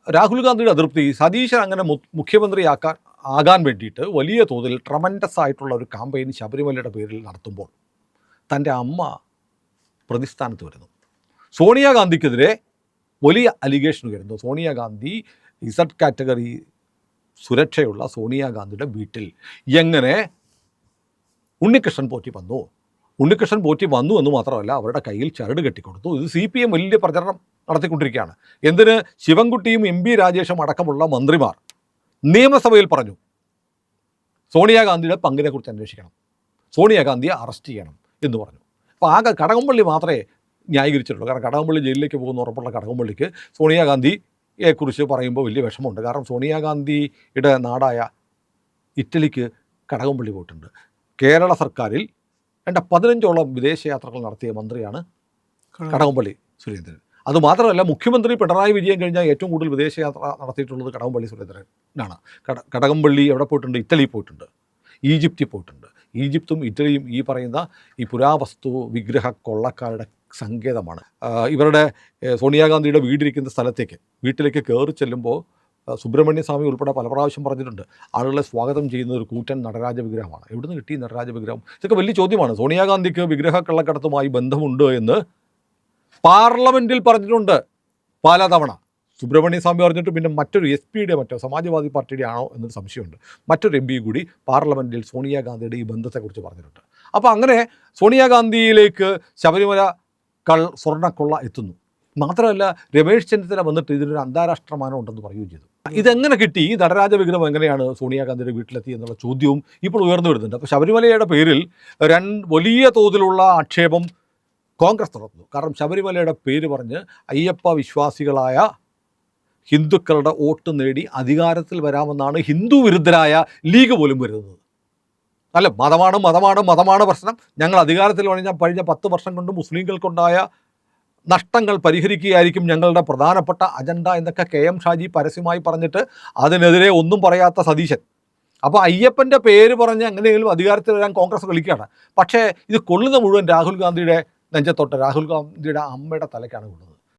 രാഹുൽ ഗാന്ധിയുടെ അതൃപ്തി സതീശൻ അങ്ങനെ ആകാൻ വേണ്ടിയിട്ട് വലിയ തോതിൽ ട്രമൻഡസ് ആയിട്ടുള്ള ഒരു കാമ്പയിൻ ശബരിമലയുടെ പേരിൽ നടത്തുമ്പോൾ തൻ്റെ അമ്മ പ്രതിസ്ഥാനത്ത് വരുന്നു. സോണിയാഗാന്ധിക്കെതിരെ വലിയ അലിഗേഷൻ വരുന്നു. സോണിയാഗാന്ധി ഇസഡ് കാറ്റഗറി സുരക്ഷയുള്ള സോണിയാഗാന്ധിയുടെ വീട്ടിൽ എങ്ങനെ ഉണ്ണികൃഷ്ണൻ പോറ്റി വന്നു എന്ന് മാത്രമല്ല അവരുടെ കയ്യിൽ ചരട് കെട്ടിക്കൊടുത്തു. ഇത് CPM വലിയ പ്രചരണം നടത്തിക്കൊണ്ടിരിക്കുകയാണ്. എന്തിന്? ശിവൻകുട്ടിയും MP രാജേഷും അടക്കമുള്ള മന്ത്രിമാർ നിയമസഭയിൽ പറഞ്ഞു സോണിയാഗാന്ധിയുടെ പങ്കിനെക്കുറിച്ച് അന്വേഷിക്കണം, സോണിയാഗാന്ധിയെ അറസ്റ്റ് ചെയ്യണം എന്ന് പറഞ്ഞു. അപ്പോൾ ആകെ കടകംപള്ളി മാത്രമേ ന്യായീകരിച്ചിട്ടുള്ളൂ. കാരണം കടകംപള്ളി ജയിലിലേക്ക് പോകുന്ന ഉറപ്പുള്ള കടകംപള്ളിക്ക് സോണിയാഗാന്ധിയെക്കുറിച്ച് പറയുമ്പോൾ വലിയ വിഷമമുണ്ട്. കാരണം സോണിയാഗാന്ധിയുടെ നാടായ ഇറ്റലിക്ക് കടകംപള്ളി പോയിട്ടുണ്ട്. കേരള സർക്കാരിൽ 15ഓളം വിദേശയാത്രകൾ നടത്തിയ മന്ത്രിയാണ് കടകംപള്ളി സുരേന്ദ്രൻ. അതുമാത്രമല്ല, മുഖ്യമന്ത്രി പിണറായി വിജയൻ കഴിഞ്ഞാൽ ഏറ്റവും കൂടുതൽ വിദേശയാത്ര നടത്തിയിട്ടുള്ളത് കടകംപള്ളി സുരേന്ദ്രനാണ്. കടകംപള്ളി എവിടെ പോയിട്ടുണ്ട്? ഇറ്റലി പോയിട്ടുണ്ട്, ഈജിപ്തിൽ പോയിട്ടുണ്ട്. ഈജിപ്തും ഇറ്റലിയും ഈ പറയുന്ന ഈ പുരാവസ്തു വിഗ്രഹ കൊള്ളക്കാരുടെ സങ്കേതമാണ്. ഇവരുടെ സോണിയാഗാന്ധിയുടെ വീട്ടിലേക്ക് കയറി ചെല്ലുമ്പോൾ സുബ്രഹ്മണ്യ സ്വാമി ഉൾപ്പെടെ പല പ്രാവശ്യം പറഞ്ഞിട്ടുണ്ട്, ആളുകളെ സ്വാഗതം ചെയ്യുന്ന ഒരു കൂറ്റൻ നടരാജ വിഗ്രഹമാണ്. എവിടുന്ന് കിട്ടി നടരാജ വിഗ്രഹം? ഇതൊക്കെ വലിയ ചോദ്യമാണ്. സോണിയാഗാന്ധിക്ക് വിഗ്രഹ കള്ളക്കടത്തുമായി ബന്ധമുണ്ട് എന്ന് പാർലമെൻറ്റിൽ പറഞ്ഞിട്ടുണ്ട് പലതവണ. സുബ്രഹ്മണ്യ സ്വാമി പറഞ്ഞിട്ട് പിന്നെ മറ്റൊരു മറ്റോ സമാജ്വാദി പാർട്ടിയുടെ ആണോ എന്നൊരു സംശയമുണ്ട്. മറ്റൊരു MP കൂടി പാർലമെൻറ്റിൽ സോണിയാഗാന്ധിയുടെ ഈ ബന്ധത്തെക്കുറിച്ച് പറഞ്ഞിട്ടുണ്ട്. അപ്പോൾ അങ്ങനെ സോണിയാഗാന്ധിയിലേക്ക് ശബരിമല സ്വർണ്ണക്കൊള്ള എത്തുന്നു. മാത്രമല്ല, രമേശ് ചെന്നിത്തല വന്നിട്ട് ഇതിനൊരു അന്താരാഷ്ട്ര മാനം ഉണ്ടെന്ന് പറയുകയും ചെയ്തു. ഇതെങ്ങനെ കിട്ടി? ഈ നടരാജ വിഗ്രഹം എങ്ങനെയാണ് സോണിയാഗാന്ധിയുടെ വീട്ടിലെത്തി എന്നുള്ള ചോദ്യവും ഇപ്പോൾ ഉയർന്നു വരുന്നുണ്ട്. അപ്പോൾ ശബരിമലയുടെ പേരിൽ വലിയ തോതിലുള്ള ആക്ഷേപം കോൺഗ്രസ് നടത്തുന്നു. കാരണം ശബരിമലയുടെ പേര് പറഞ്ഞ് അയ്യപ്പ വിശ്വാസികളായ ഹിന്ദുക്കളുടെ വോട്ട് നേടി അധികാരത്തിൽ വരാമെന്നാണ് ഹിന്ദു വിരുദ്ധരായ ലീഗ് പോലും വരുന്നത്. അല്ല, മതമാണ് പ്രശ്നം, ഞങ്ങൾ അധികാരത്തിൽ കഴിഞ്ഞ 10 വർഷം കൊണ്ട് മുസ്ലിങ്ങൾക്കുണ്ടായ നഷ്ടങ്ങൾ പരിഹരിക്കുകയായിരിക്കും ഞങ്ങളുടെ പ്രധാനപ്പെട്ട അജണ്ട എന്നൊക്കെ KM ഷാജി പരസ്യമായി പറഞ്ഞിട്ട് അതിനെതിരെ ഒന്നും പറയാത്ത സതീശൻ. അപ്പോൾ അയ്യപ്പൻ്റെ പേര് പറഞ്ഞ് എങ്ങനെയെങ്കിലും അധികാരത്തിൽ വരാൻ കോൺഗ്രസ് കളിക്കുകയാണ്. പക്ഷേ ഇത് കൊള്ളുന്ന മുഴുവൻ രാഹുൽ ഗാന്ധിയുടെ നെഞ്ചത്തോട്ട്, രാഹുൽ ഗാന്ധിയുടെ അമ്മയുടെ തലയ്ക്കാണ് കൊള്ളുന്നത്.